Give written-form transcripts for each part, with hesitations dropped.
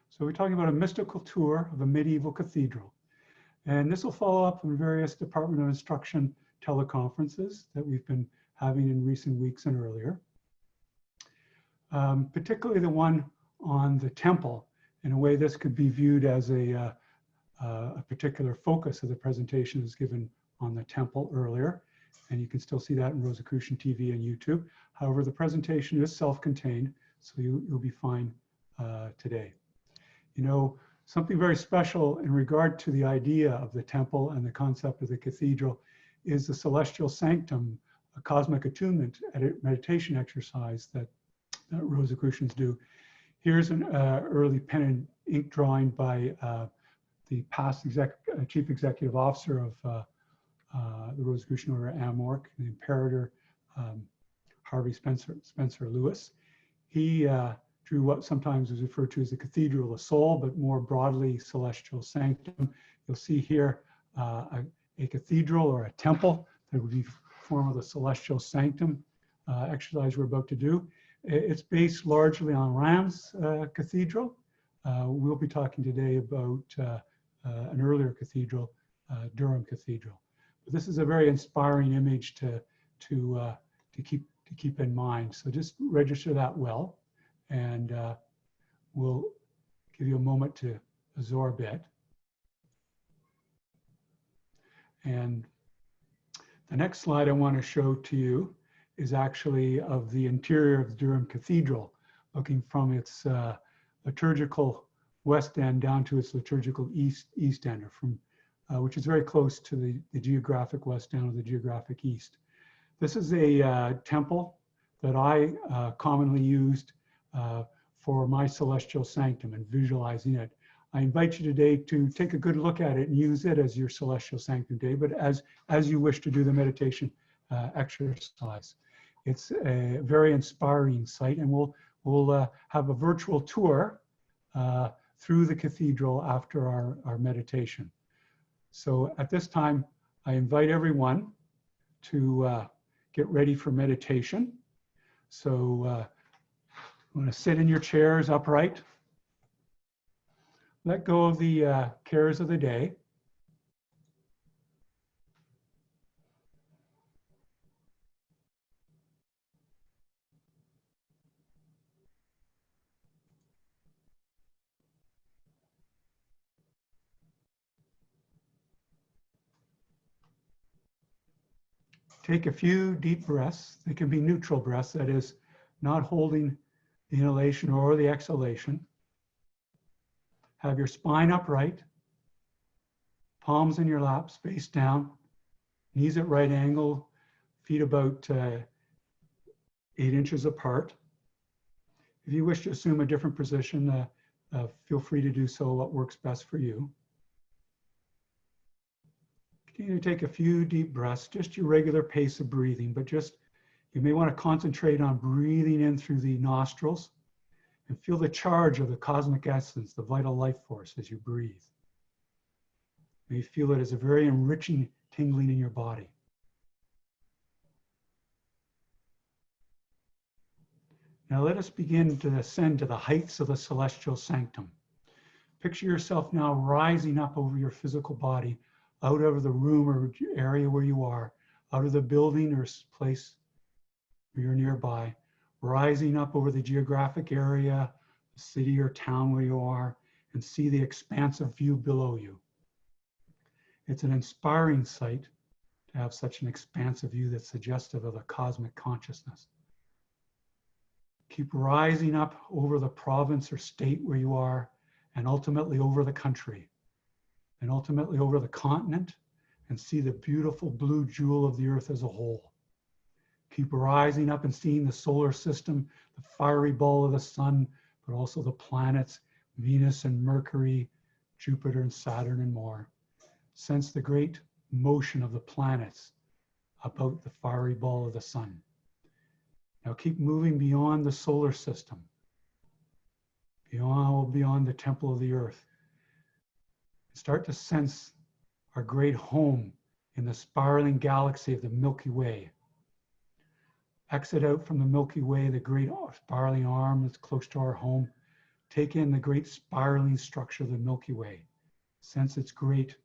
So we're talking about a mystical tour of a medieval cathedral. And this will follow up on various Department of Instruction teleconferences that we've been having in recent weeks and earlier. Particularly the one on the temple. In a way, this could be viewed as a particular focus of the presentation is given on the temple earlier. And you can still see that in Rosicrucian TV and YouTube. However, the presentation is self-contained, so you'll be fine today. You know, something very special in regard to the idea of the temple and the concept of the cathedral is the Celestial Sanctum, a cosmic attunement meditation exercise that Rosicrucians do. Here's an early pen and ink drawing by the past chief executive officer of the Rosicrucian Order, AMORC, the Imperator Harvey Spencer Lewis. He drew what sometimes is referred to as the Cathedral of the Soul, but more broadly, Celestial Sanctum. You'll see here a cathedral or a temple that would be form of the Celestial Sanctum exercise we're about to do. It's based largely on Rheims Cathedral. We'll be talking today about an earlier cathedral, Durham Cathedral. But this is a very inspiring image to keep in mind. So just register that well, and we'll give you a moment to absorb it. And the next slide I want to show to you is actually of the interior of the Durham Cathedral, looking from its liturgical west end down to its liturgical east end, or from which is very close to the geographic west down to the geographic east. This is a temple that I commonly used for my Celestial Sanctum and visualizing it. I invite you today to take a good look at it and use it as your Celestial Sanctum day, but as you wish to do the meditation exercise. It's a very inspiring site, and we'll have a virtual tour through the cathedral after our meditation. So at this time, I invite everyone to get ready for meditation. So you want to sit in your chairs upright. Let go of the cares of the day. Take a few deep breaths. They can be neutral breaths, that is, not holding the inhalation or the exhalation. Have your spine upright, palms in your lap, face down, knees at right angle, feet about 8 inches apart. If you wish to assume a different position, feel free to do so, what works best for you. Continue to take a few deep breaths, just your regular pace of breathing, but you may want to concentrate on breathing in through the nostrils and feel the charge of the cosmic essence, the vital life force as you breathe. You may feel it as a very enriching tingling in your body. Now let us begin to ascend to the heights of the Celestial Sanctum. Picture yourself now rising up over your physical body, out of the room or area where you are, out of the building or place where you're nearby, rising up over the geographic area, the city or town where you are, and see the expansive view below you. It's an inspiring sight to have such an expansive view that's suggestive of a cosmic consciousness. Keep rising up over the province or state where you are, and ultimately over the country, and ultimately over the continent, and see the beautiful blue jewel of the earth as a whole. Keep rising up and seeing the solar system, the fiery ball of the sun, but also the planets, Venus and Mercury, Jupiter and Saturn and more. Sense the great motion of the planets about the fiery ball of the sun. Now keep moving beyond the solar system, beyond the temple of the earth. Start to sense our great home in the spiraling galaxy of the Milky Way. Exit out from the Milky Way, the great spiraling arm that's close to our home. Take in the great spiraling structure of the Milky Way. Sense its great,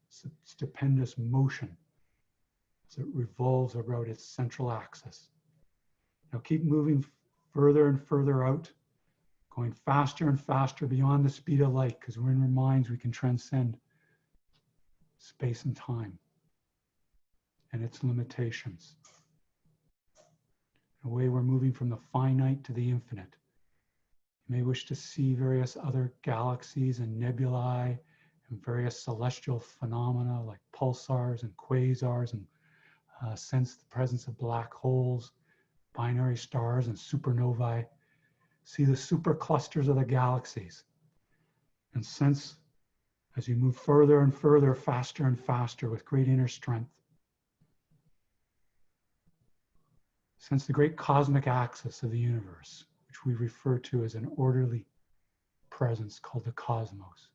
stupendous motion as it revolves around its central axis. Now keep moving further and further out, going faster and faster beyond the speed of light, because we're in our minds, we can transcend space and time and its limitations. In a way, we're moving from the finite to the infinite. You may wish to see various other galaxies and nebulae and various celestial phenomena like pulsars and quasars, and sense the presence of black holes, binary stars, and supernovae. See the superclusters of the galaxies, and sense as you move further and further, faster and faster with great inner strength. Sense the great cosmic axis of the universe, which we refer to as an orderly presence called the cosmos.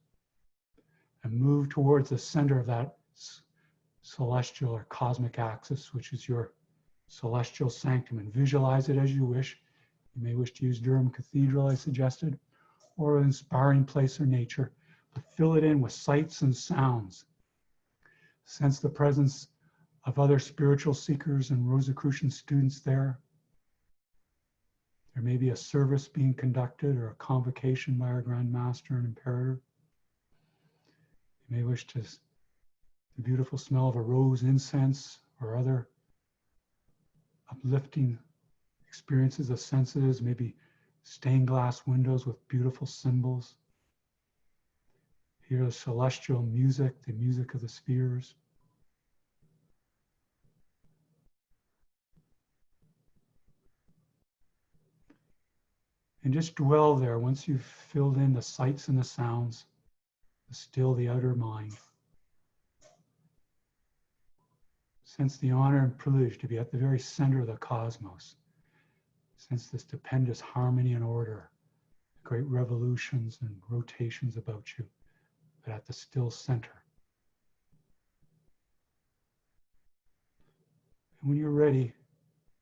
And move towards the center of that celestial or cosmic axis, which is your celestial sanctum, and visualize it as you wish. You may wish to use Durham Cathedral, I suggested, or an inspiring place or nature, but fill it in with sights and sounds. Sense the presence of other spiritual seekers and Rosicrucian students there. There may be a service being conducted or a convocation by our Grand Master and Imperator. You may wish to the beautiful smell of a rose incense or other uplifting experiences of senses, maybe stained glass windows with beautiful symbols. Hear the celestial music, the music of the spheres. And just dwell there once you've filled in the sights and the sounds, to still the outer mind. Sense the honor and privilege to be at the very center of the cosmos. Sense the stupendous harmony and order, the great revolutions and rotations about you, but at the still center. And when you're ready,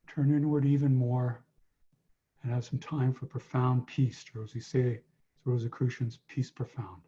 turn inward even more and have some time for profound peace, or as we say, as Rosicrucians, peace profound.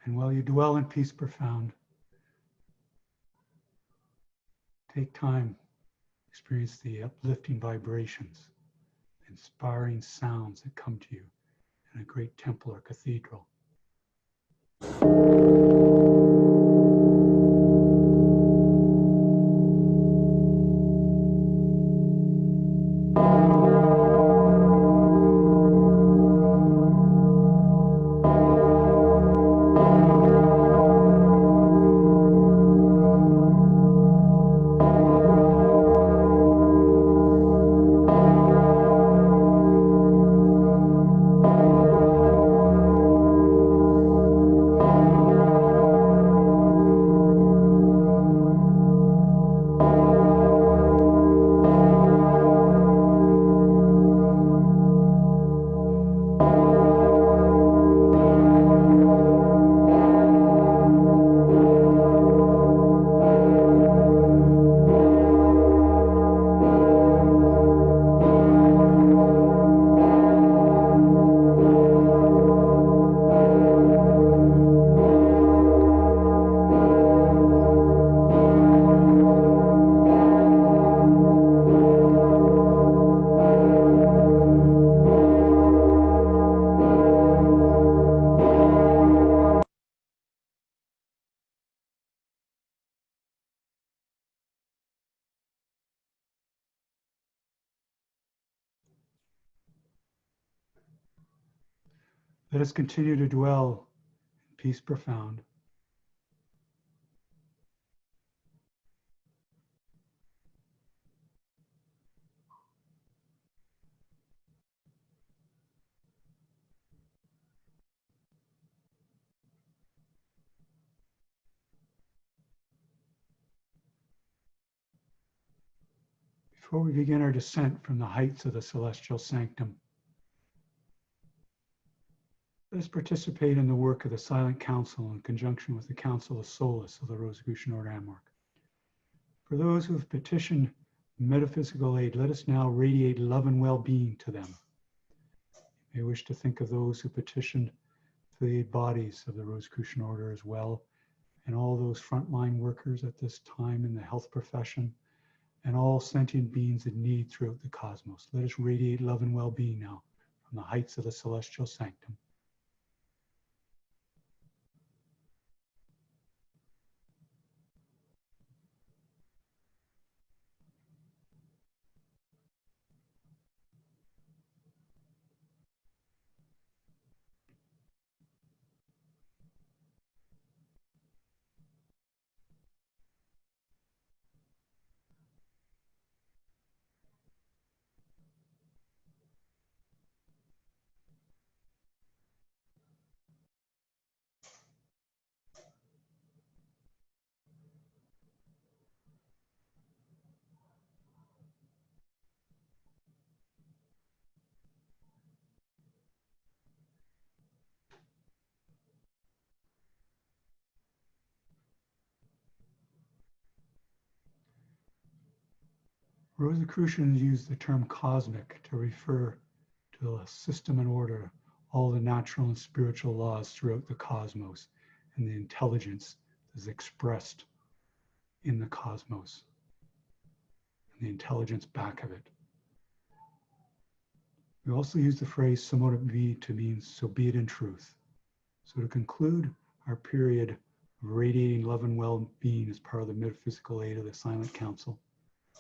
And while you dwell in peace profound, take time, experience the uplifting vibrations, inspiring sounds that come to you in a great temple or cathedral. Let us continue to dwell in peace profound. Before we begin our descent from the heights of the Celestial Sanctum, let us participate in the work of the Silent Council in conjunction with the Council of Solace of the Rosicrucian Order AMORC. For those who have petitioned metaphysical aid, let us now radiate love and well-being to them. You may wish to think of those who petitioned for the aid bodies of the Rosicrucian Order as well, and all those frontline workers at this time in the health profession, and all sentient beings in need throughout the cosmos. Let us radiate love and well-being now from the heights of the Celestial Sanctum. Rosicrucians use the term cosmic to refer to a system and order, all the natural and spiritual laws throughout the cosmos, and the intelligence that is expressed in the cosmos, and the intelligence back of it. We also use the phrase "so mote it be" to mean "so be it in truth." So to conclude our period of radiating love and well-being as part of the metaphysical aid of the Silent Council,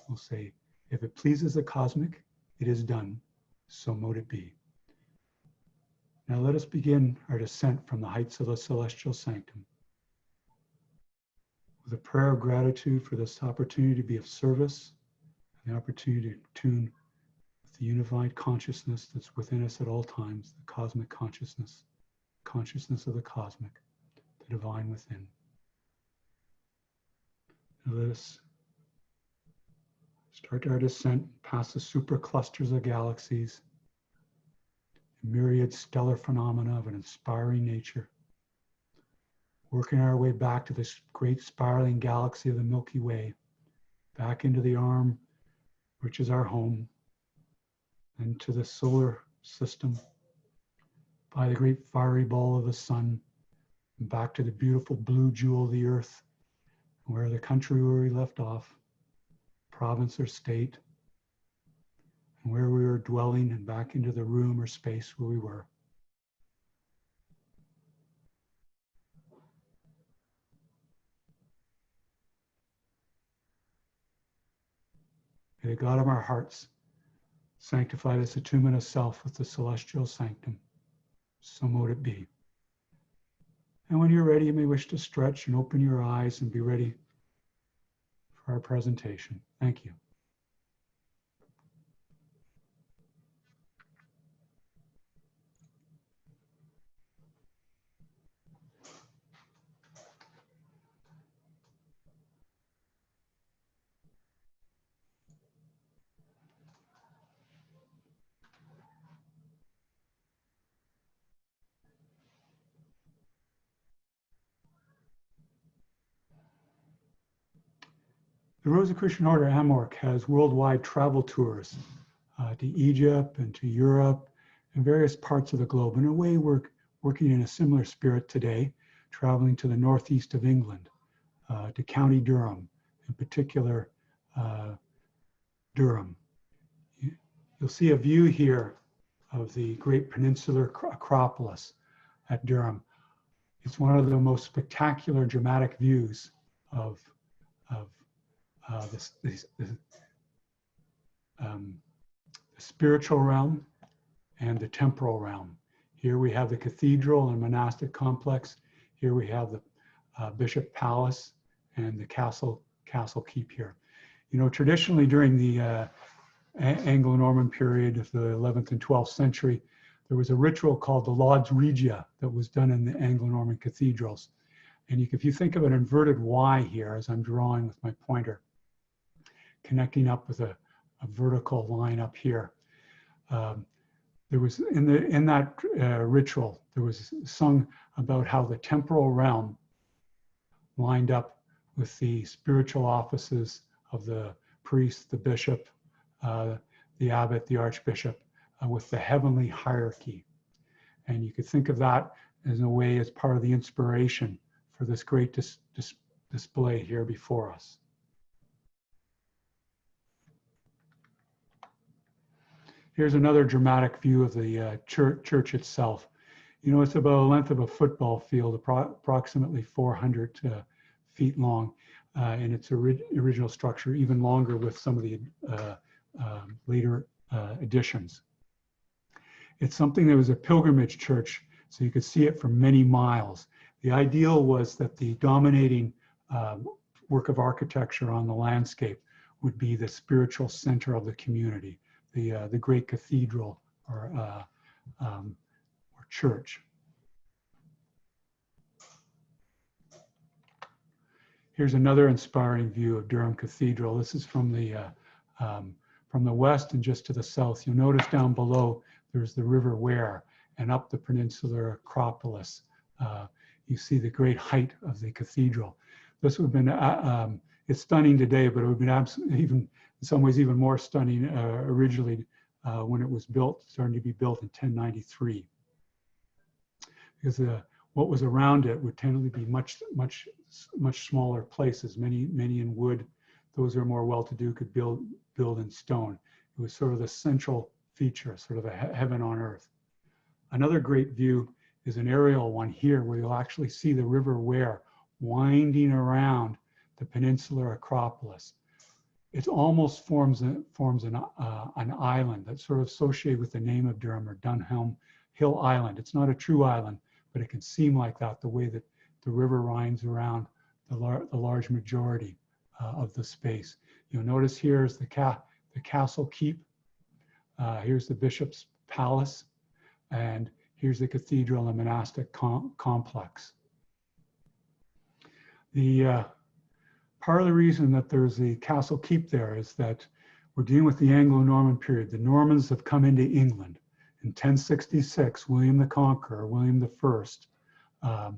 we'll say, if it pleases the cosmic, it is done, so mote it be. Now let us begin our descent from the heights of the Celestial Sanctum with a prayer of gratitude for this opportunity to be of service and the opportunity to tune with the unified consciousness that's within us at all times, the cosmic consciousness, consciousness of the cosmic, the divine within. Now let us start our descent past the superclusters of galaxies, myriad stellar phenomena of an inspiring nature, working our way back to this great spiraling galaxy of the Milky Way, back into the arm, which is our home, and to the solar system, by the great fiery ball of the sun, and back to the beautiful blue jewel of the earth, where the country where we left off, province or state, and where we were dwelling, and back into the room or space where we were. May the God of our hearts sanctify this attunement of self with the Celestial Sanctum. So mote it be. And when you're ready, you may wish to stretch and open your eyes and be ready for our presentation. Thank you. The Rosicrucian Order AMORC has worldwide travel tours to Egypt and to Europe and various parts of the globe. In a way, we're working in a similar spirit today, traveling to the northeast of England, to County Durham, in particular Durham. You'll see a view here of the great Peninsular Acropolis at Durham. It's one of the most spectacular, dramatic views of the spiritual realm and the temporal realm. Here we have the cathedral and monastic complex. Here we have the Bishop Palace and the castle keep here. You know, traditionally during the Anglo-Norman period of the 11th and 12th century, there was a ritual called the Laudes Regia that was done in the Anglo-Norman cathedrals. And if you think of an inverted Y here, as I'm drawing with my pointer, connecting up with a vertical line up here. There was in that ritual, there was sung about how the temporal realm lined up with the spiritual offices of the priest, the bishop, the abbot, the archbishop, with the heavenly hierarchy. And you could think of that as a way as part of the inspiration for this great display here before us. Here's another dramatic view of the church itself. You know, it's about a length of a football field, approximately 400 feet long, in its original structure, even longer with some of the later additions. It's something that was a pilgrimage church, so you could see it for many miles. The ideal was that the dominating work of architecture on the landscape would be the spiritual center of the community, the great cathedral or church. Here's another inspiring view of Durham Cathedral. This is from the west and just to the south. You'll notice down below there's the River Wear, and up the Peninsular Acropolis. You see the great height of the cathedral. This would have been, it's stunning today, but it would have been even, in some ways, even more stunning originally when it was built, starting to be built in 1093. Because what was around it would tend to be much smaller places, many in wood. Those who are more well-to-do could build in stone. It was sort of the central feature, sort of a heaven on earth. Another great view is an aerial one here, where you'll actually see the River Wear winding around the Peninsular Acropolis. It almost forms an island that's sort of associated with the name of Durham, or Dunham Hill Island. It's not a true island, but it can seem like that, the way that the river winds around the large majority of the space. You'll notice here is the castle keep. Here's the bishop's palace, and here's the cathedral and monastic complex. The part of the reason that there's a castle keep there is that we're dealing with the Anglo-Norman period. The Normans have come into England. In 1066, William the Conqueror, William I,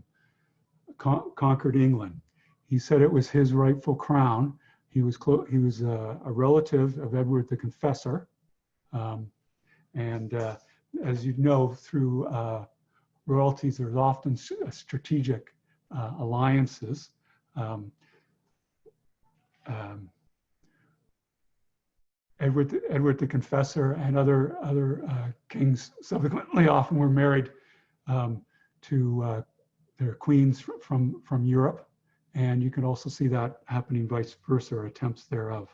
conquered England. He said it was his rightful crown. He was a relative of Edward the Confessor. As you know, through royalties, there's often strategic alliances. Edward the Confessor and other kings subsequently often were married to their queens from Europe, and you can also see that happening vice versa, or attempts thereof.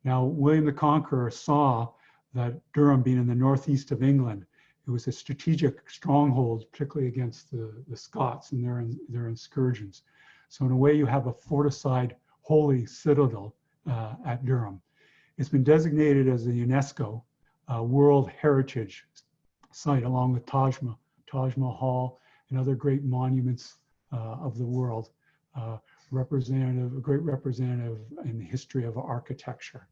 Now, William the Conqueror saw that Durham, being in the northeast of England, it was a strategic stronghold, particularly against the Scots and their incursions. So in a way, you have a fortified holy citadel at Durham. It's been designated as a UNESCO World Heritage Site, along with Taj Mahal and other great monuments of the world, a great representative in the history of architecture.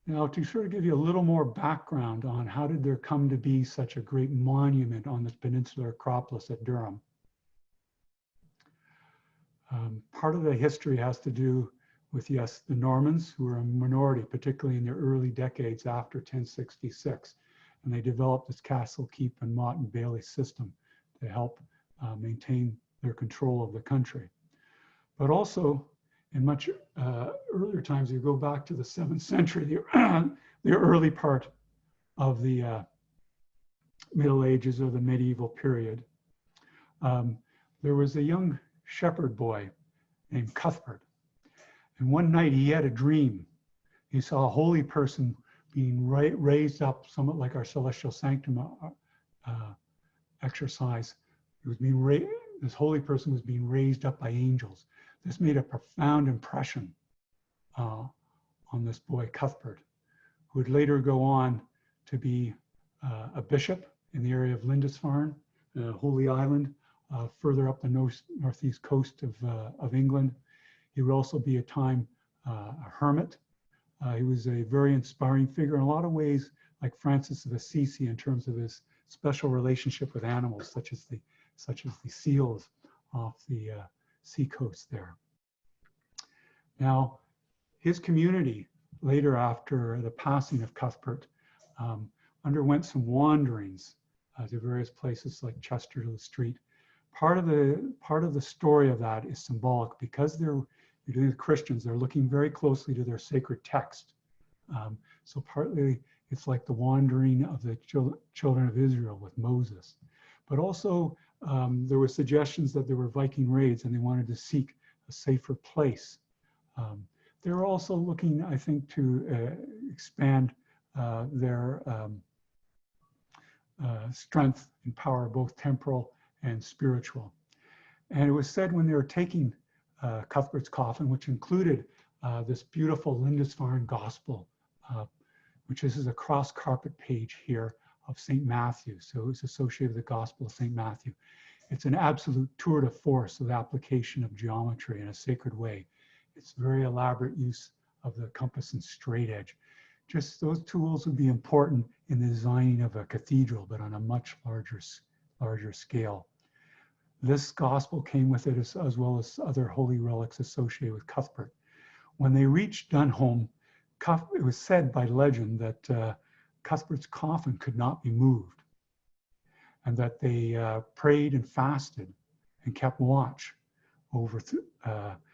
Now, to sort of give you a little more background on how did there come to be such a great monument on the Peninsular Acropolis at Durham. Part of the history has to do with, yes, the Normans, who were a minority, particularly in the early decades after 1066. And they developed this castle keep and motte and bailey system to help maintain their control of the country. But also, in much earlier times, you go back to the 7th century, the early part of the Middle Ages or the medieval period. There was a young shepherd boy named Cuthbert. And one night he had a dream. He saw a holy person being raised up, somewhat like our Celestial Sanctum exercise. It was being this holy person was being raised up by angels. This made a profound impression on this boy, Cuthbert, who would later go on to be a bishop in the area of Lindisfarne, Holy Island, further up the northeast coast of England. He would also be a time a hermit. He was a very inspiring figure in a lot of ways, like Francis of Assisi, in terms of his special relationship with animals, such as the seals off the seacoast there. Now, his community, later after the passing of Cuthbert, underwent some wanderings to various places like Chesterfield Street. Part of the story of that is symbolic because they're dealing with Christians. They're looking very closely to their sacred text. So partly it's like the wandering of the children of Israel with Moses, but also there were suggestions that there were Viking raids and they wanted to seek a safer place. They were also looking, I think, to expand their strength and power, both temporal and spiritual. And it was said when they were taking Cuthbert's coffin, which included this beautiful Lindisfarne Gospel, which is a cross carpet page here of St. Matthew. So it's associated with the Gospel of St. Matthew. It's an absolute tour de force of the application of geometry in a sacred way. It's very elaborate use of the compass and straight edge. Just those tools would be important in the designing of a cathedral, but on a much larger scale. This gospel came with it as well as other holy relics associated with Cuthbert. When they reached Dunholm, it was said by legend that Cuthbert's coffin could not be moved, and that they prayed and fasted and kept watch over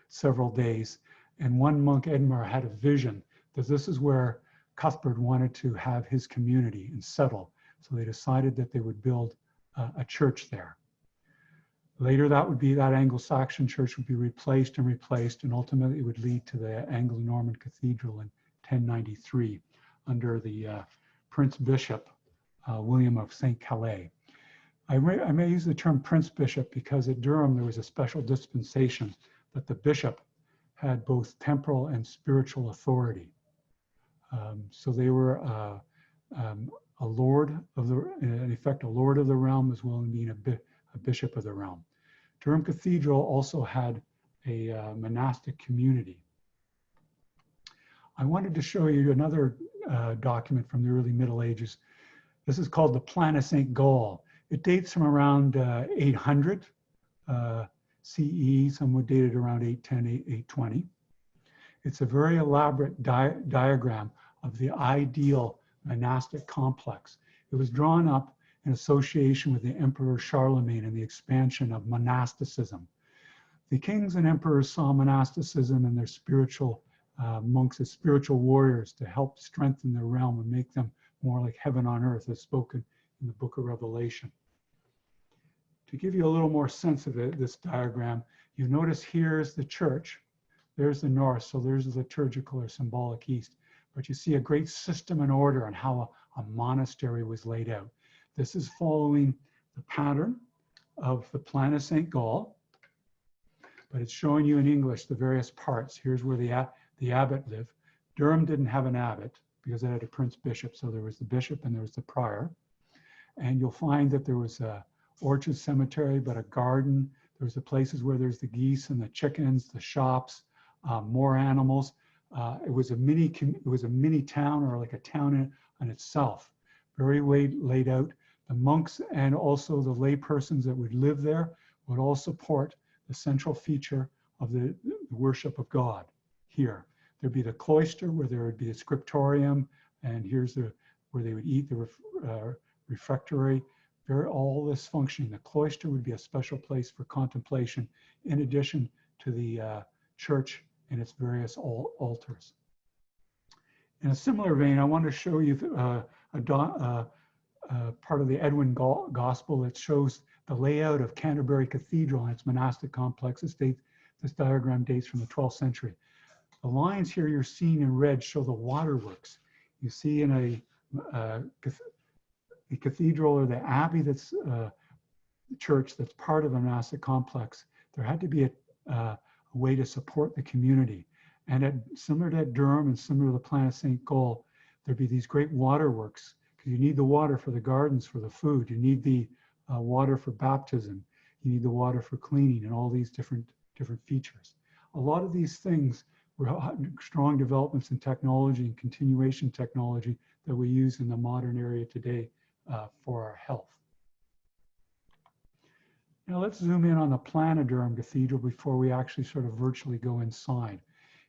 several days. And one monk, Edmar, had a vision that this is where Cuthbert wanted to have his community and settle. So they decided that they would build a church there. Later, that Anglo-Saxon church would be replaced, and ultimately it would lead to the Anglo-Norman Cathedral in 1093 under the Prince Bishop, William of St. Calais. I may use the term Prince Bishop because at Durham there was a special dispensation that the bishop had both temporal and spiritual authority. So they were a lord of the, in effect, a lord of the realm, as well as being a bishop of the realm. Durham Cathedral also had a monastic community. I wanted to show you another document from the early Middle Ages. This is called the Plan of St. Gaul. It dates from around 800 CE, some would date it around 810, 820. It's a very elaborate diagram of the ideal monastic complex. It was drawn up in association with the Emperor Charlemagne and the expansion of monasticism. The kings and emperors saw monasticism and their spiritual monks as spiritual warriors to help strengthen their realm and make them more like heaven on earth, as spoken in the book of Revelation. To give you a little more sense of it, this diagram, you notice here's the church, there's the north, so there's the liturgical or symbolic east. But you see a great system and order on how a monastery was laid out. This is following the pattern of the Plan of St. Gaul, but it's showing you in English the various parts. Here's where the abbot lived. Durham didn't have an abbot because it had a prince bishop, so there was the bishop and there was the prior. And you'll find that there was a orchard cemetery, but a garden. There's the places where there's the geese and the chickens, the shops, more animals. It was a mini town, or like a town in itself, very laid out. The monks and also the lay persons that would live there would all support the central feature of the worship of God here. There'd be the cloister where there would be a scriptorium, and here's where they would eat, the refectory. All this functioning. The cloister would be a special place for contemplation, in addition to the church and its various altars. In a similar vein, I want to show you part of the Edwin Gospel that shows the layout of Canterbury Cathedral and its monastic complex. This diagram dates from the 12th century. The lines here you're seeing in red show the waterworks. You see in the cathedral or the abbey that's the church that's part of the monastic complex, there had to be a way to support the community. And similar to Durham and similar to the Plan of St. Gaul, there'd be these great waterworks, because you need the water for the gardens, for the food. You need the water for baptism. You need the water for cleaning and all these different features. A lot of these things strong developments in technology and continuation technology that we use in the modern area today for our health. Now let's zoom in on the plan of Durham Cathedral before we actually sort of virtually go inside.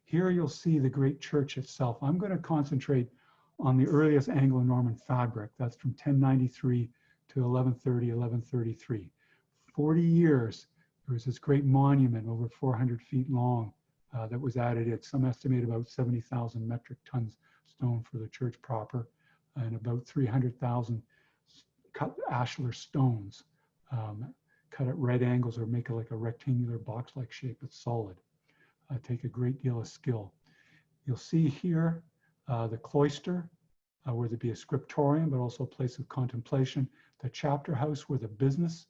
Here you'll see the great church itself. I'm going to concentrate on the earliest Anglo-Norman fabric. That's from 1093 to 1130, 1133. 40 years, there was this great monument over 400 feet long that was added. It's some estimate about 70,000 metric tons stone for the church proper, and about 300,000 cut ashlar stones, cut at right angles or make it like a rectangular box-like shape. It's solid. Take a great deal of skill. You'll see here the cloister, where there'd be a scriptorium, but also a place of contemplation. The chapter house where the business,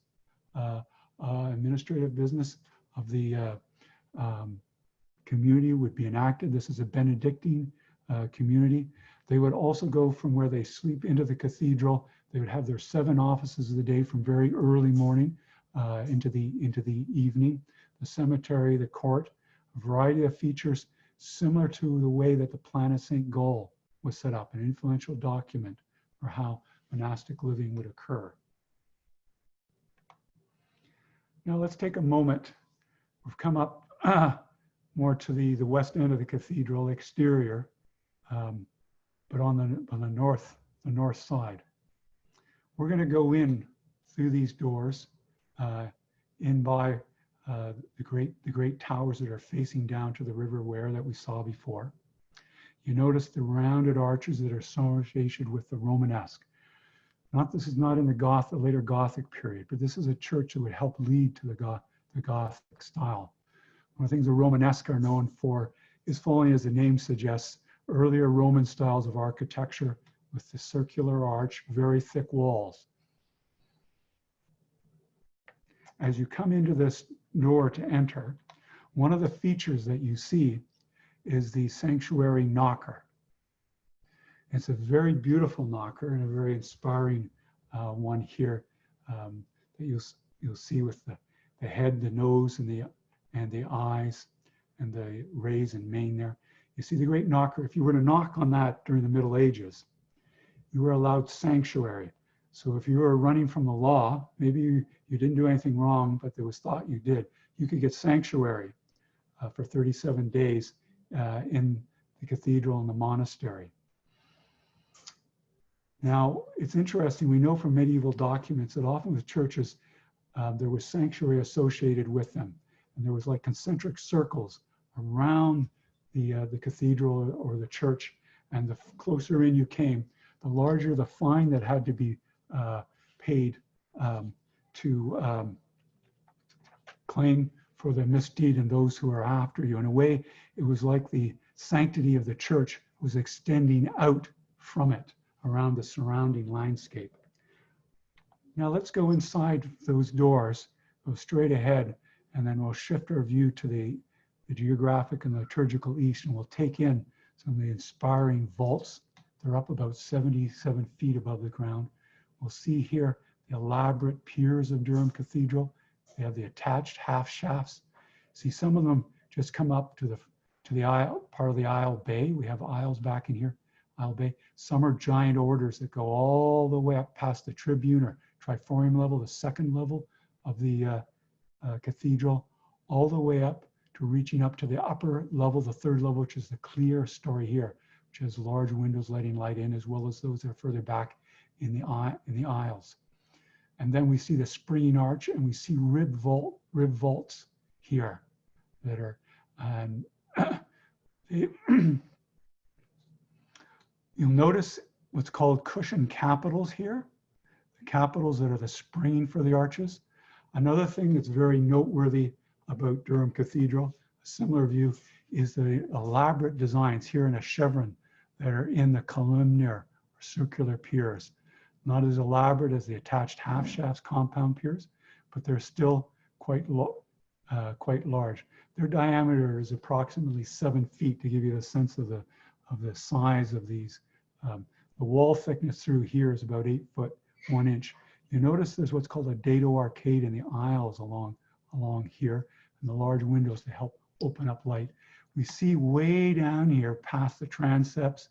administrative business of the community would be enacted. This is a Benedictine community. They would also go from where they sleep into the cathedral. They would have their 7 offices of the day from very early morning into the evening. The cemetery, the court, a variety of features similar to the way that the Plan of St. Gaul was set up, an influential document for how monastic living would occur. Now let's take a moment. We've come up more to the west end of the cathedral exterior, but on the north side. We're going to go in through these doors, in by the great towers that are facing down to the River Wear that we saw before. You notice the rounded arches that are associated with the Romanesque. This is not in the later Gothic period, but this is a church that would help lead to the Gothic style. One of the things the Romanesque are known for is following, as the name suggests, earlier Roman styles of architecture with the circular arch, very thick walls. As you come into this door to enter, one of the features that you see is the sanctuary knocker. It's a very beautiful knocker and a very inspiring one here that you'll see with the head, the nose, and the eyes, and the rays and mane there. You see the great knocker. If you were to knock on that during the Middle Ages, you were allowed sanctuary. So if you were running from the law, maybe you didn't do anything wrong, but there was thought you did, you could get sanctuary for 37 days in the cathedral and the monastery. Now, it's interesting, we know from medieval documents that often with churches, there was sanctuary associated with them. And there was like concentric circles around the cathedral or the church. And the closer in you came, the larger the fine that had to be paid to claim for the misdeed and those who are after you. In a way, it was like the sanctity of the church was extending out from it around the surrounding landscape. Now let's go inside those doors, go straight ahead, and then we'll shift our view to the geographic and liturgical east, and we'll take in some of the inspiring vaults. They're up about 77 feet above the ground. We'll see here the elaborate piers of Durham Cathedral. They have the attached half shafts. See, some of them just come up to the aisle, part of the aisle bay. We have aisles back in here, aisle bay. Some are giant orders that go all the way up past the tribune or triforium level, the second level of the cathedral, all the way up to reaching up to the upper level, the third level, which is the clear story here, which has large windows letting light in, as well as those that are further back in the aisles. And then we see the springing arch, and we see rib vaults here that are, you'll notice what's called cushion capitals here, the capitals that are the springing for the arches. Another thing that's very noteworthy about Durham Cathedral, a similar view, is the elaborate designs here in a chevron that are in the columnar or circular piers. Not as elaborate as the attached half shafts compound piers, but they're still quite large. Their diameter is approximately 7 feet, to give you a sense of the size of these. The wall thickness through here is about 8 foot 1 inch. You notice there's what's called a Dado Arcade in the aisles along here, and the large windows to help open up light. we see way down here past the transepts,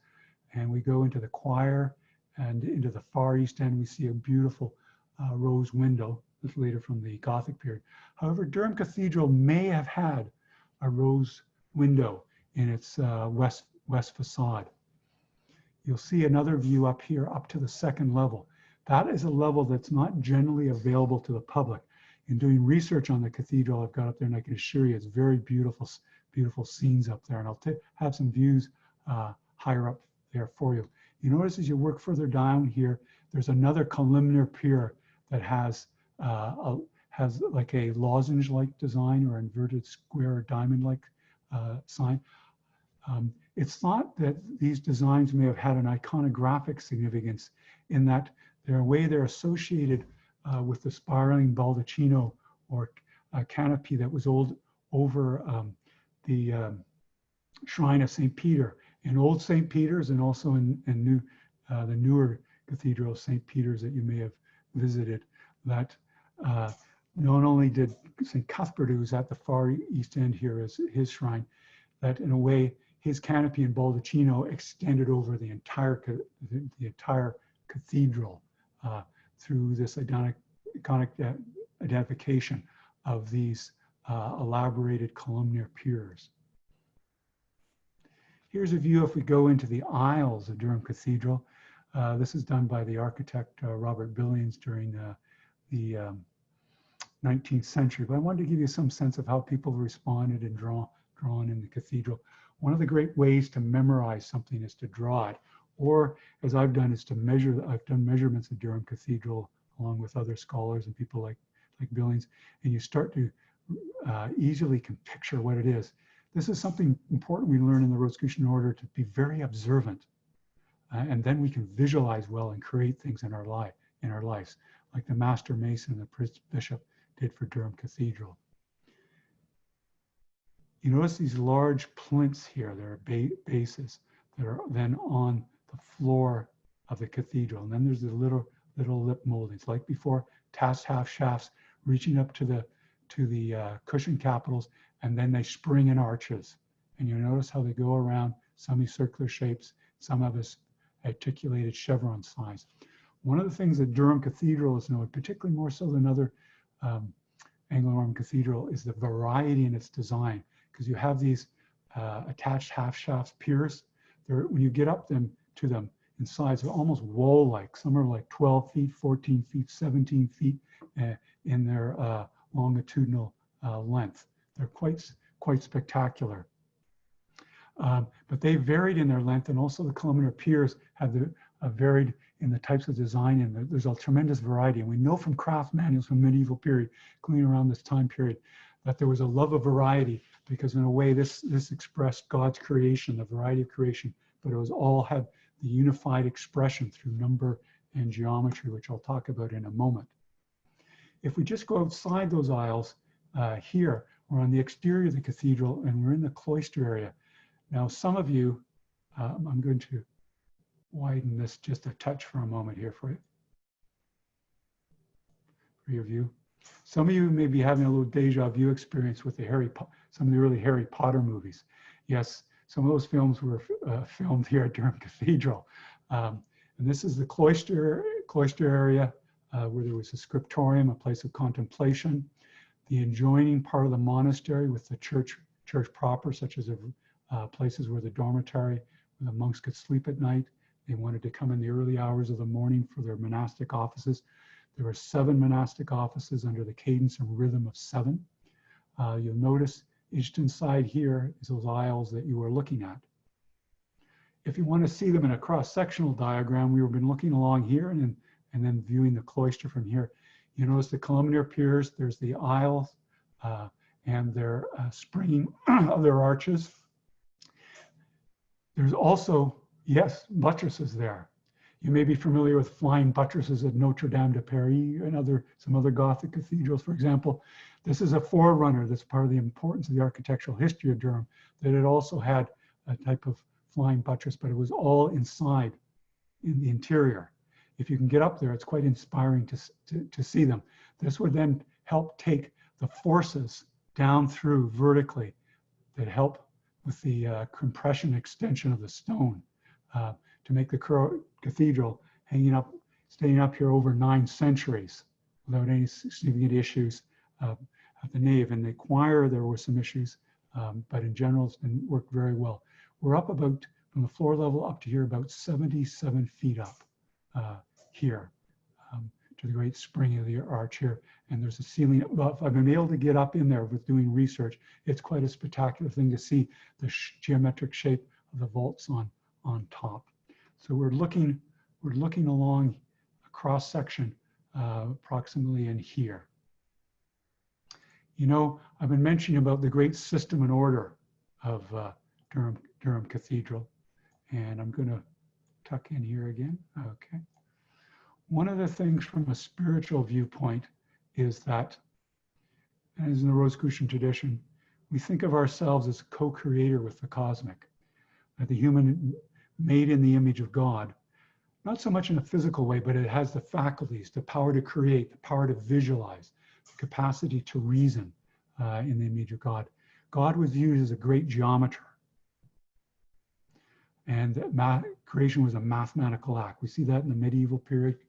and we go into the choir and into the far east end, we see a beautiful rose window. That's later from the Gothic period. However, Durham Cathedral may have had a rose window in its west facade. You'll see another view up here, up to the second level. That is a level that's not generally available to the public. In doing research on the cathedral, I've got up there, and I can assure you it's very beautiful, beautiful scenes up there. And I'll have some views higher up there for you. You notice as you work further down here, there's another columnar pier that has like a lozenge-like design or inverted square or diamond-like sign. It's thought that these designs may have had an iconographic significance in that they're associated with the spiraling baldacchino or canopy that was over the shrine of St. Peter in Old St. Peter's, and also in the newer cathedral of St. Peter's that you may have visited. That not only did St. Cuthbert, who was at the far east end here as his shrine, that in a way his canopy and baldacchino extended over the entire cathedral through this iconic identification of these elaborated columnar piers. Here's a view if we go into the aisles of Durham Cathedral. This is done by the architect Robert Billings during the 19th century. But I wanted to give you some sense of how people responded and drawn in the cathedral. One of the great ways to memorize something is to draw it, or as I've done, is to measure. I've done measurements of Durham Cathedral along with other scholars and people like Billings, and you start to easily can picture what it is. This is something important we learn in the Rosicrucian order, to be very observant, and then we can visualize well and create things in our lives, like the master mason and the bishop did for Durham Cathedral. You notice these large plinths here. There are bases that are then on the floor of the cathedral, and then there's the little lip moldings, like before, tassed half shafts reaching up to the cushion capitals, and then they spring in arches. And you notice how they go around semicircular shapes. Some have this articulated chevron signs. One of the things that Durham Cathedral is known, particularly more so than other Anglo-Norman cathedral, is the variety in its design, because you have these attached half shafts piers. When you get up to them in size, they're almost wall-like. Some are like 12 feet, 14 feet, 17 feet in their longitudinal length. They're quite spectacular. But they varied in their length, and also the columnar piers have varied in the types of design, and there's a tremendous variety. And we know from craft manuals from medieval period, including around this time period, that there was a love of variety, because in a way this expressed God's creation, the variety of creation, but it was all had the unified expression through number and geometry, which I'll talk about in a moment. If we just go outside those aisles, here, we're on the exterior of the cathedral, and we're in the cloister area. Now, some of you, I'm going to widen this just a touch for a moment here for your view. Some of you may be having a little deja vu experience with some of the early Harry Potter movies. Yes, some of those films were filmed here at Durham Cathedral. And this is the cloister area where there was a scriptorium, a place of contemplation. The adjoining part of the monastery with the church proper, such as places where the dormitory, where the monks could sleep at night. They wanted to come in the early hours of the morning for their monastic offices. There were 7 monastic offices under the cadence and rhythm of 7. You'll notice etched inside here is those aisles that you were looking at. If you want to see them in a cross-sectional diagram, we've been looking along here and then viewing the cloister from here. You notice the columnar piers, there's the aisles, and their springing of their arches. There's also, yes, buttresses there. You may be familiar with flying buttresses at Notre Dame de Paris and some other Gothic cathedrals, for example. This is a forerunner that's part of the importance of the architectural history of Durham, that it also had a type of flying buttress, but it was all inside in the interior. If you can get up there, it's quite inspiring to see them. This would then help take the forces down through vertically that help with the compression extension of the stone to make the cathedral staying up here over 9 centuries without any significant issues at the nave. In the choir, there were some issues, but in general, it's been worked very well. We're up about, from the floor level up to here, about 77 feet up here to the great spring of the arch here. And there's a ceiling above. I've been able to get up in there with doing research. It's quite a spectacular thing to see the geometric shape of the vaults on top. So we're looking along a cross section approximately in here. You know, I've been mentioning about the great system and order of Durham Cathedral, and I'm going to tuck in here again. Okay. One of the things from a spiritual viewpoint is that, as in the Rosicrucian tradition, we think of ourselves as a co-creator with the cosmic, the human made in the image of God, not so much in a physical way, but it has the faculties, the power to create, the power to visualize, the capacity to reason in the image of God. God was viewed as a great geometer, and creation was a mathematical act. We see that in the medieval period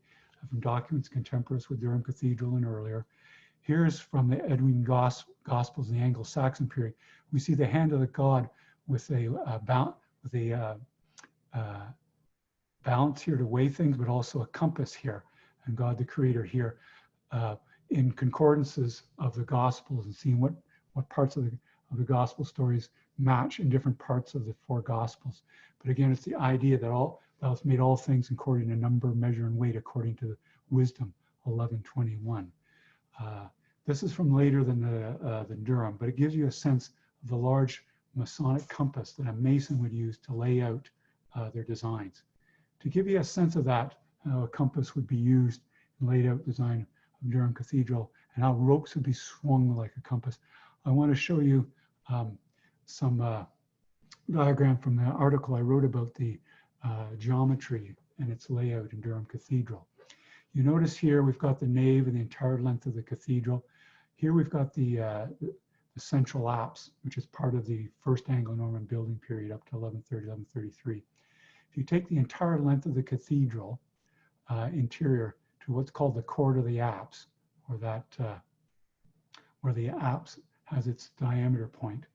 from documents contemporaneous with Durham Cathedral and earlier. Here's from the Edwin Gospels in the Anglo-Saxon period. We see the hand of the God with a balance here to weigh things, but also a compass here, and God the Creator here in concordances of the Gospels, and seeing what parts of the Gospel stories match in different parts of the 4 Gospels. But again, it's the idea that Thou made all things according to number, measure, and weight, according to Wisdom 11:21. This is from later than Durham, but it gives you a sense of the large Masonic compass that a Mason would use to lay out their designs. To give you a sense of that, how a compass would be used in laid out design of Durham Cathedral, and how ropes would be swung like a compass, I want to show you some diagram from the article I wrote about the geometry and its layout in Durham Cathedral. You notice here we've got the nave and the entire length of the cathedral. Here we've got the central apse, which is part of the first Anglo-Norman building period up to 1130, 1133. If you take the entire length of the cathedral interior to what's called the court of the apse, or that where the apse has its diameter point,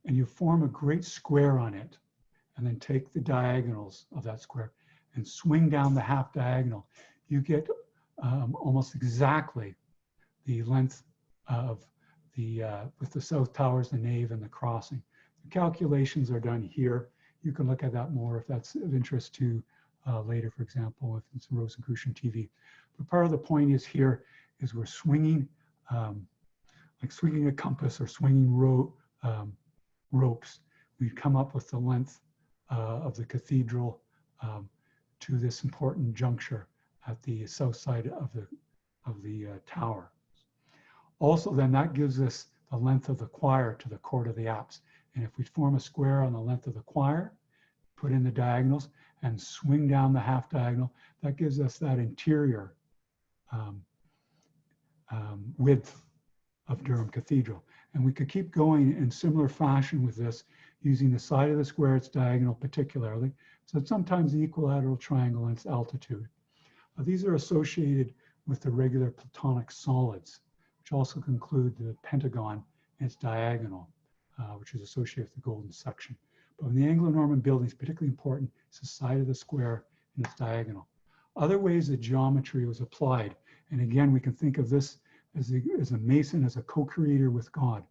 and you form a great square on it, and then take the diagonals of that square and swing down the half diagonal, you get almost exactly the length of with the south towers, the nave, and the crossing. The calculations are done here. You can look at that more if that's of interest to later, for example, with some Rosicrucian TV. But part of the point is here is we're swinging, like swinging a compass or swinging ropes. We come up with the length of the cathedral to this important juncture at the south side of the tower. Also, then that gives us the length of the choir to the court of the apse. And if we form a square on the length of the choir, put in the diagonals, and swing down the half diagonal, that gives us that interior width of Durham Cathedral. And we could keep going in similar fashion with this, using the side of the square, its diagonal particularly. So it's sometimes the equilateral triangle and its altitude. These are associated with the regular Platonic solids, which also include the pentagon and its diagonal, which is associated with the golden section. But in the Anglo-Norman buildings, particularly important is the side of the square and its diagonal. Other ways that geometry was applied, and again, we can think of this as a Mason, as a co-creator with God.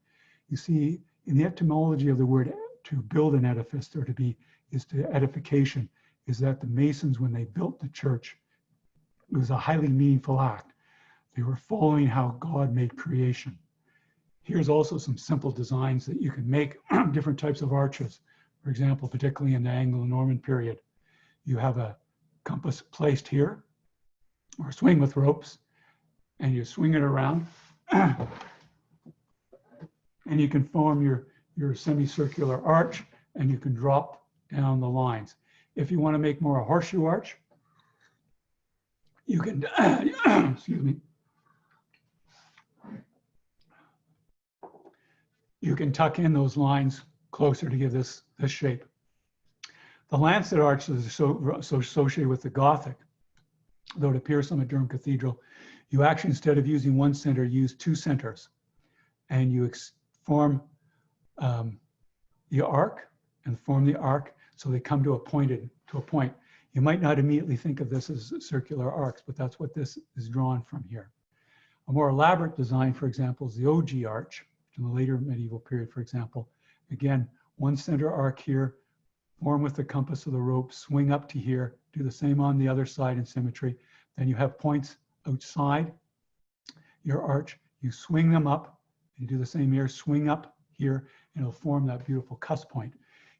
You see, in the etymology of the word to build an edifice, or to be, is to edification, is that the Masons, when they built the church, it was a highly meaningful act. They were following how God made creation. Here's also some simple designs that you can make, different types of arches. For example, particularly in the Anglo-Norman period, you have a compass placed here, or a swing with ropes, and you swing it around, and you can form your semicircular arch, and you can drop down the lines. If you want to make more a horseshoe arch, you can, excuse me, you can tuck in those lines closer to give this shape. The Lancet Arch is so associated with the Gothic, though it appears some at Durham Cathedral. You actually, instead of using one center, use two centers, and you form the arc and form the arc so they come to a point. You might not immediately think of this as circular arcs, but that's what this is drawn from here. A more elaborate design, for example, is the OG arch in the later medieval period, for example. Again, one center arc here, form with the compass of the rope, swing up to here, do the same on the other side in symmetry. Then you have points outside your arch, you swing them up, and do the same here, swing up here, and it'll form that beautiful cusp point.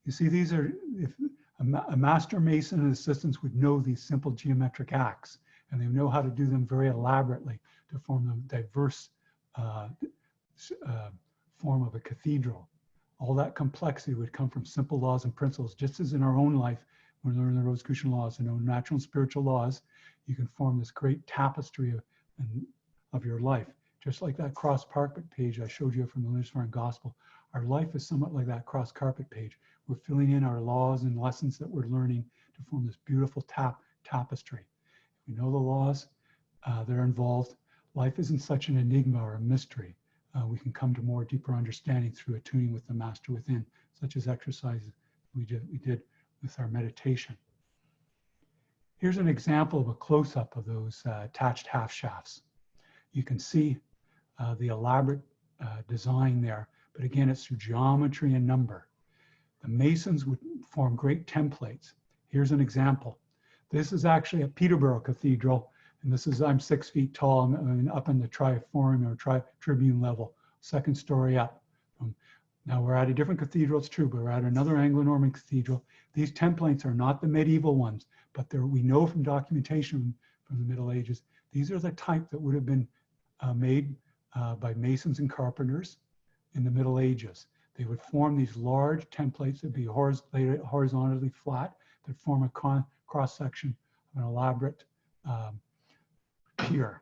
You see, these are, if a master mason and assistants would know these simple geometric acts, and they know how to do them very elaborately to form the diverse form of a cathedral. All that complexity would come from simple laws and principles, just as in our own life, when we learn the Rosicrucian laws and know natural and spiritual laws, you can form this great tapestry of your life. Just like that cross carpet page I showed you from the Lutheran Gospel, our life is somewhat like that cross carpet page. We're filling in our laws and lessons that we're learning to form this beautiful tapestry. If we know the laws that are involved, life isn't such an enigma or a mystery. We can come to more deeper understanding through attuning with the master within, such as exercises we did with our meditation. Here's an example of a close-up of those attached half shafts. You can see the elaborate design there, but again, it's through geometry and number. The masons would form great templates. Here's an example. This is actually at Peterborough Cathedral, and this is, I'm 6 feet tall, I'm up in the triforum or tribune level, second story up. Now we're at a different cathedral, it's true, but we're at another Anglo-Norman cathedral. These templates are not the medieval ones, but we know from documentation from the Middle Ages, these are the type that would have been made by masons and carpenters in the Middle Ages. They would form these large templates that would be horizontally flat, that form a cross-section of an elaborate pier.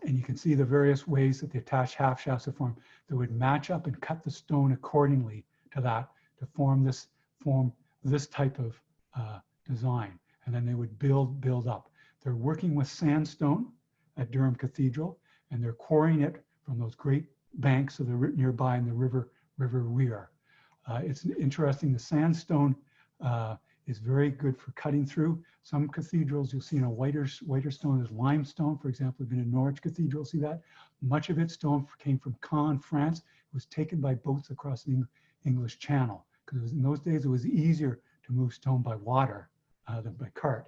And you can see the various ways that the attached half shafts are formed that would match up and cut the stone accordingly to that to form this type of design. And then they would build up. They're working with sandstone at Durham Cathedral, and they're quarrying it from those great banks of the nearby in the River Wear. It's interesting, the sandstone is very good for cutting through. Some cathedrals you'll see in a whiter stone is limestone. For example, we've been in Norwich Cathedral, see that? Much of its stone came from Caen, France. It was taken by boats across the English Channel, because in those days it was easier to move stone by water than by cart.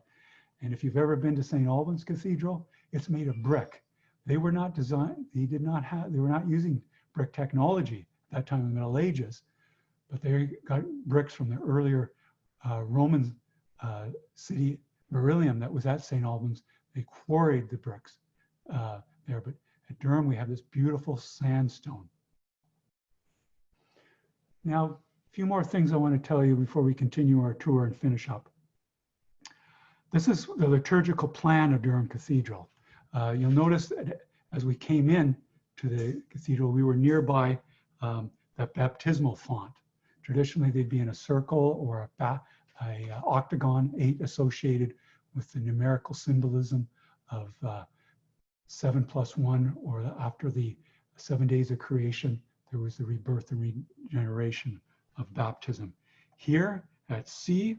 And if you've ever been to St. Albans Cathedral, it's made of brick. They were not they were not using brick technology at that time in the Middle Ages, but they got bricks from the earlier Roman city beryllium that was at St. Albans. They quarried the bricks there, but at Durham we have this beautiful sandstone. Now, a few more things I want to tell you before we continue our tour and finish up. This is the liturgical plan of Durham Cathedral. You'll notice that as we came in to the cathedral, we were nearby the baptismal font. Traditionally, they'd be in a circle or a octagon, 8 associated with the numerical symbolism of 7 + 1, or after the 7 days of creation, there was the rebirth and regeneration of baptism. Here at C,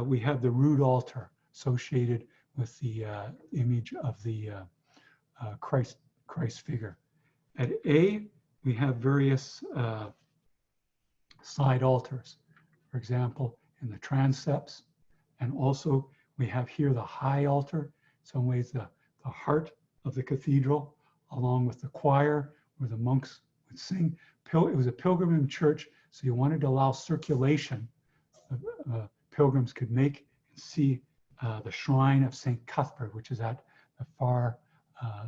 we have the rood altar associated with the image of the Christ figure. At A, we have various side altars, for example, in the transepts, and also we have here the high altar, in some ways the heart of the cathedral, along with the choir where the monks would sing. It was a pilgrim church, so you wanted to allow circulation. Pilgrims could make and see the shrine of St. Cuthbert, which is at the far,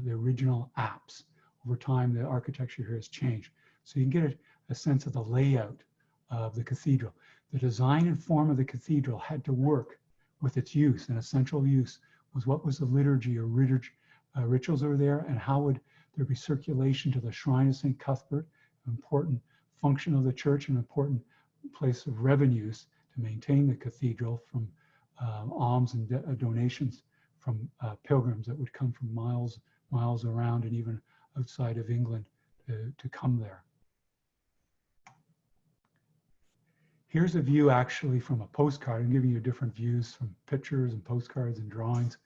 the original apse. Over time, the architecture here has changed. So you can get a sense of the layout of the cathedral. The design and form of the cathedral had to work with its use, and essential use was what was the liturgy or rituals are there, and how would there be circulation to the shrine of St. Cuthbert, an important function of the church, an important place of revenues to maintain the cathedral from alms and donations from pilgrims that would come from miles around and even outside of England to come there. Here's a view actually from a postcard. I'm giving you different views from pictures and postcards and drawings.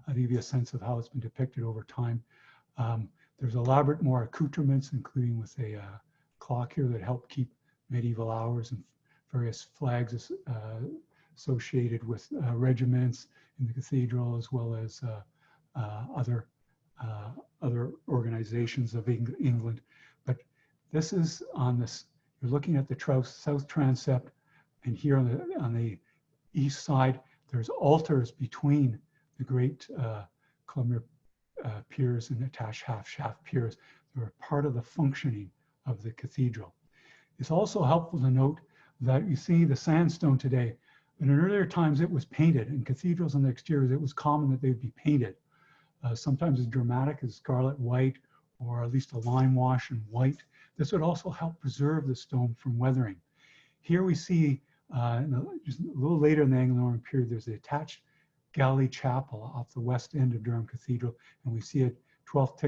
I'll give you a sense of how it's been depicted over time. There's elaborate more accoutrements, including with a clock here that helped keep medieval hours and various flags associated with regiments in the cathedral, as well as other organizations of England. But this is on this, you're looking at the south transept, and here on the east side, there's altars between the great columnar piers and attached half-shaft piers that are part of the functioning of the cathedral. It's also helpful to note that you see the sandstone today, but in earlier times it was painted. In cathedrals on the exteriors, it was common that they would be painted. Sometimes as dramatic as scarlet white, or at least a lime wash in white. This would also help preserve the stone from weathering. Here we see, just a little later in the Anglo-Norman period, there's the attached galley chapel off the west end of Durham Cathedral, and we see a 12th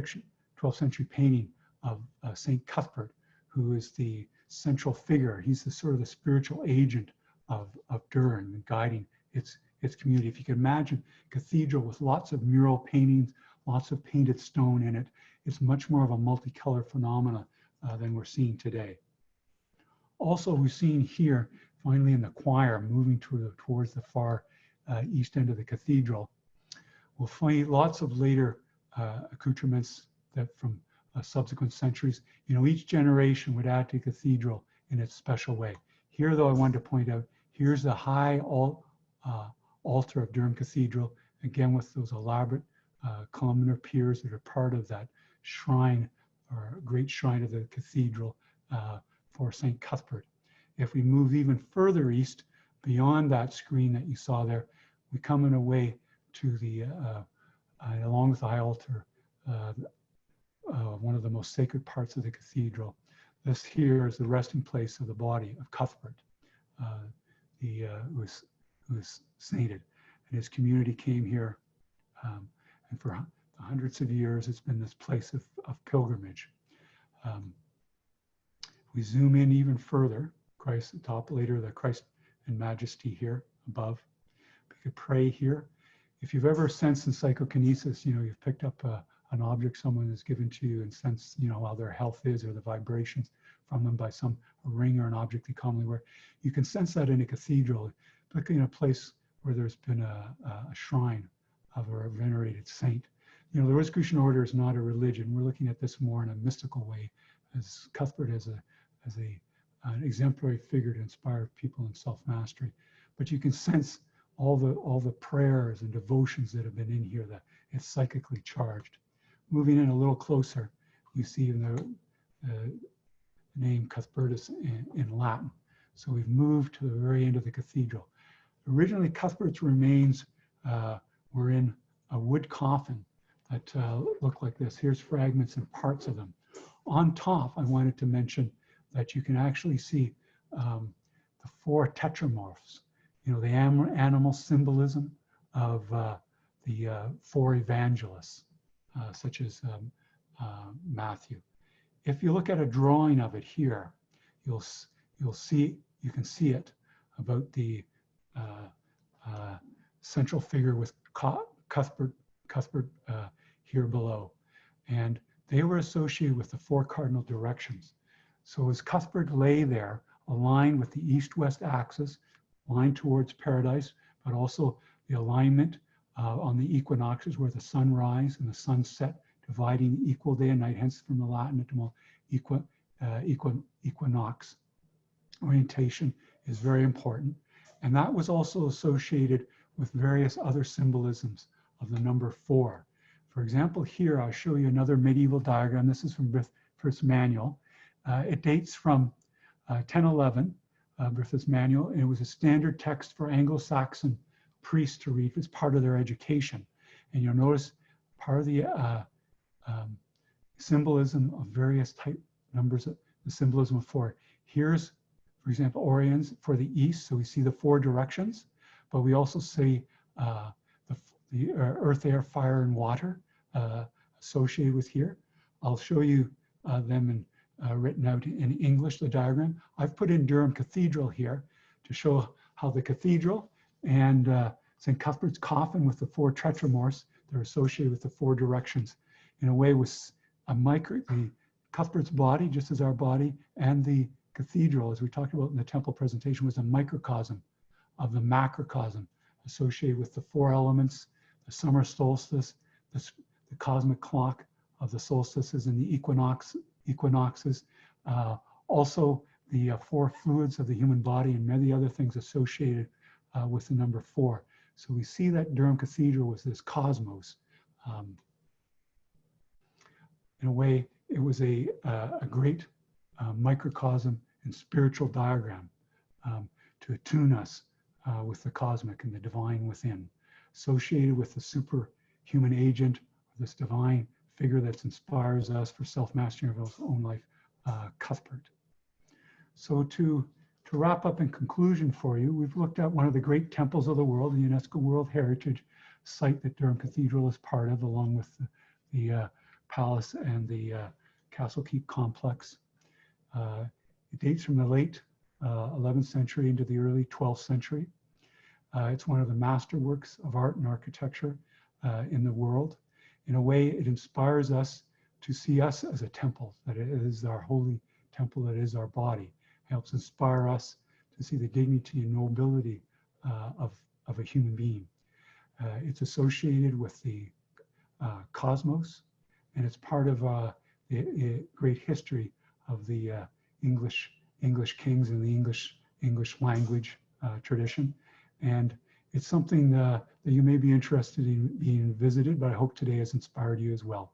century painting of St. Cuthbert, who is the central figure. He's the sort of the spiritual agent of Durham and guiding its community. If you can imagine a cathedral with lots of mural paintings, lots of painted stone in it, it's much more of a multicolor phenomena than we're seeing today. Also, we've seen here, finally in the choir, moving towards the far east end of the cathedral, we'll find lots of later accoutrements that from subsequent centuries. You know, each generation would add to the cathedral in its special way. Here, though, I wanted to point out, here's the high altar of Durham Cathedral, again with those elaborate columnar piers that are part of that shrine, or great shrine of the cathedral for St. Cuthbert. If we move even further east, beyond that screen that you saw there, we come in a way to the, along with the high altar, one of the most sacred parts of the cathedral. This here is the resting place of the body of Cuthbert, who was sainted. And his community came here, and for hundreds of years, it's been this place of pilgrimage. We zoom in even further, Christ at the top later, the Christ and Majesty here above. We could pray here. If you've ever sensed in psychokinesis, you know, you've picked up an object someone has given to you and sense, you know, how their health is or the vibrations from them by a ring or an object they commonly wear. You can sense that in a cathedral, particularly in a place where there's been a shrine of a venerated saint. You know, the Rosicrucian order is not a religion. We're looking at this more in a mystical way, as Cuthbert as an exemplary figure to inspire people in self-mastery. But you can sense all the prayers and devotions that have been in here, that it's psychically charged. Moving in a little closer, you see the name Cuthbertus in Latin. So we've moved to the very end of the cathedral. Originally, Cuthbert's remains were in a wood coffin that looked like this. Here's fragments and parts of them. On top, I wanted to mention that you can actually see the four tetramorphs, you know, the animal symbolism of the four evangelists, such as Matthew. If you look at a drawing of it here, you can see it about the central figure with Cuthbert here below, and they were associated with the four cardinal directions. So as Cuthbert lay there, aligned with the east-west axis, aligned towards paradise, but also the alignment on the equinoxes where the sun rise and the sun set, dividing equal day and night, hence from the Latin equinox. Orientation is very important. And that was also associated with various other symbolisms of the number 4. For example, here I'll show you another medieval diagram. This is from Bryth's Manual. It dates from 1011, Bryth's Manual, and it was a standard text for Anglo-Saxon priests to read as part of their education. And you'll notice part of the symbolism of various type numbers, the symbolism of 4. Here's, for example, Oriens for the east. So we see the 4 directions, but we also see the earth, air, fire, and water associated with here. I'll show you them written out in English, the diagram. I've put in Durham Cathedral here to show how the cathedral and St. Cuthbert's coffin with the 4 tetramorphs, they're associated with the 4 directions. In a way, with the Cuthbert's body, just as our body, and the cathedral, as we talked about in the temple presentation, was a microcosm of the macrocosm associated with the 4 elements, the summer solstice, the cosmic clock of the solstices and the equinoxes, also the 4 fluids of the human body and many other things associated with the number 4. So we see that Durham Cathedral was this cosmos. In a way, it was a great microcosm and spiritual diagram to attune us with the cosmic and the divine within, associated with the superhuman agent, this divine figure that inspires us for self-mastery of our own life, Cuthbert. So to wrap up in conclusion for you, we've looked at one of the great temples of the world, the UNESCO World Heritage Site that Durham Cathedral is part of, along with the palace and the Castle Keep complex. It dates from the late 11th century into the early 12th century. It's one of the masterworks of art and architecture in the world. In a way, it inspires us to see us as a temple, that it is our holy temple, that is our body. It helps inspire us to see the dignity and nobility of a human being. It's associated with the cosmos, and it's part of the great history of the English kings and the English language tradition. And it's something that you may be interested in being visited, but I hope today has inspired you as well.